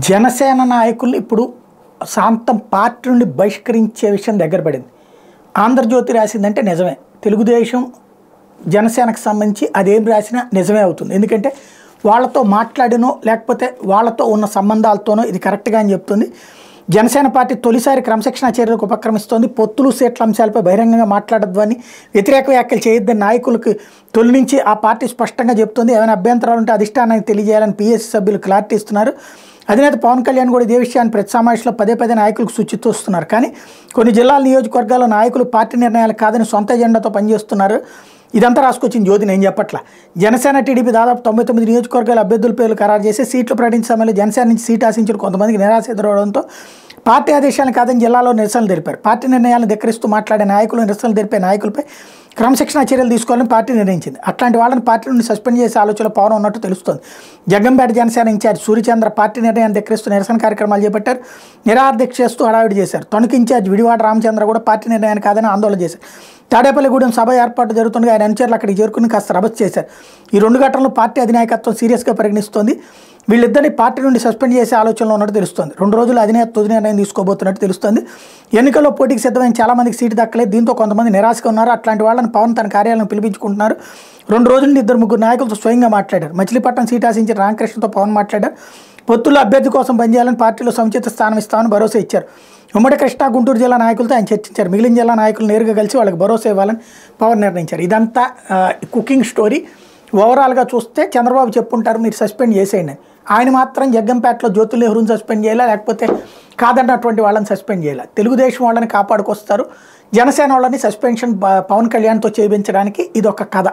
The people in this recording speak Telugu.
జనసేన నాయకులు ఇప్పుడు శాంతం పార్టీ నుండి బహిష్కరించే విషయం దగ్గర పడింది. ఆంధ్రజ్యోతి రాసిందంటే నిజమే, తెలుగుదేశం జనసేనకు సంబంధించి అదేం రాసినా నిజమే అవుతుంది. ఎందుకంటే వాళ్ళతో మాట్లాడినో లేకపోతే వాళ్ళతో ఉన్న సంబంధాలతోనో ఇది కరెక్ట్గా అని చెప్తుంది. జనసేన పార్టీ తొలిసారి క్రమశిక్షణ చర్యలకు ఉపక్రమిస్తోంది. పొత్తులు సీట్ల అంశాలపై బహిరంగంగా మాట్లాడద్దని, వ్యతిరేక వ్యాఖ్యలు చేయొద్దని నాయకులకు తొలి నుంచి ఆ పార్టీ స్పష్టంగా చెప్తుంది. ఏమైనా అభ్యంతరాలు ఉంటే అధిష్టానానికి తెలియజేయాలని పీఎస్సీ సభ్యులు క్లారిటీ ఇస్తున్నారు. అధినేత పవన్ కళ్యాణ్ కూడా ఇదే విషయాన్ని ప్రతి సమావేశంలో పదే నాయకులకు సూచిస్తూ వస్తున్నారు. కానీ కొన్ని జిల్లాల నియోజకవర్గాల్లో నాయకులు పార్టీ నిర్ణయాలు కాదని సొంత ఎజెండాతో పనిచేస్తున్నారు. ఇదంతా రాసుకొచ్చింది జ్యోతి, నేను చెప్పట్ల. జనసేన టీడీపీ దాదాపు 99 నియోజకవర్గాల అభ్యర్థుల పేర్లు ఖరారు చేసి సీట్లు ప్రకటించిన సమయంలో జనసేన నుంచి సీటు ఆశించిన కొంతమందికి నిరాశ ఎదురవడంతో పార్టీ ఆదేశాలను కాదని జిల్లాలో నిరసనలు తెలిపారు. పార్టీ నిర్ణయాలను ధిక్కరిస్తూ మాట్లాడే నాయకులు, నిరసనలు తెలిపే నాయకులపై క్రమశిక్షణ చర్యలు తీసుకోవాలని పార్టీ నిర్ణయించింది. అట్లాంటి వాళ్ళని పార్టీ నుండి సస్పెండ్ చేసే ఆలోచనలో పవన్ ఉన్నట్టు తెలుస్తోంది. జగ్గంపేట జనసేన ఇన్ఛార్జ్ సూర్యచంద్ర పార్టీ నిర్ణయాన్ని ధిక్కరిస్తూ నిరసన కార్యక్రమాలు చేపట్టారు. నిరాహారదీక్ష చేస్తూ హడావిడి చేశారు. తణుకు ఇన్ఛార్జ్ విడివాడ రామచంద్ర కూడా పార్టీ నిర్ణయాన్ని కాదని ఆందోళన చేశారు. తాడేపల్లిగూడెం సభ ఏర్పాటు జరుగుతుండగా ఆయన అనుచరులు అక్కడికి చేరుకుని కాస్త రభస్ చేశారు. ఈ 2 ఘటనలు పార్టీ అధినాయకత్వం సీరియస్గా పరిగణిస్తోంది. వీళ్ళిద్దరిని పార్టీ నుండి సస్పెండ్ చేసే ఆలోచనలో ఉన్నట్టు తెలుస్తోంది. 2 రోజులు అధినేత తుది నిర్ణయం తీసుకోబోతున్నట్టు తెలుస్తోంది. ఎన్నికల్లో పోటీకి సిద్ధమైన చాలామందికి సీటు దక్కలేదు. దీంతో కొంతమంది నిరాశగా ఉన్నారు. అట్లాంటి వాళ్ళని పవన్ తన కార్యాలయం పిలిపించుకుంటున్నారు. 2 రోజుల నుండి 2-3 నాయకులతో స్వయంగా మాట్లాడారు. మచిలీపట్నం సీటు ఆశించిన రామకృష్ణతో పవన్ మాట్లాడారు. పొత్తుల్లో అభ్యర్థి కోసం పనిచేయాలని, పార్టీలో సముచిత స్థానం ఇస్తామని భరోసా ఇచ్చారు. ఉమ్మడి కృష్ణా, గుంటూరు జిల్లా నాయకులతో ఆయన చర్చించారు. మిగిలిన జిల్లా నాయకులు నేరుగా కలిసి వాళ్ళకి భరోసా ఇవ్వాలని పవన్ నిర్ణయించారు. ఇదంతా కుకింగ్ స్టోరీ. ఓవరాల్గా చూస్తే చంద్రబాబు చెప్పుంటారు మీరు సస్పెండ్ చేసేయండి. ఆయన మాత్రం జగ్గంపేటలో జ్యోతి నెహ్రూని సస్పెండ్ చేయాలా, లేకపోతే కాదన్నటువంటి వాళ్ళని సస్పెండ్ చేయాలా. తెలుగుదేశం వాళ్ళని కాపాడుకొస్తారు. జనసేన వాళ్ళని సస్పెన్షన్ పవన్ కళ్యాణ్తో చేయించడానికి ఇదొక కథ.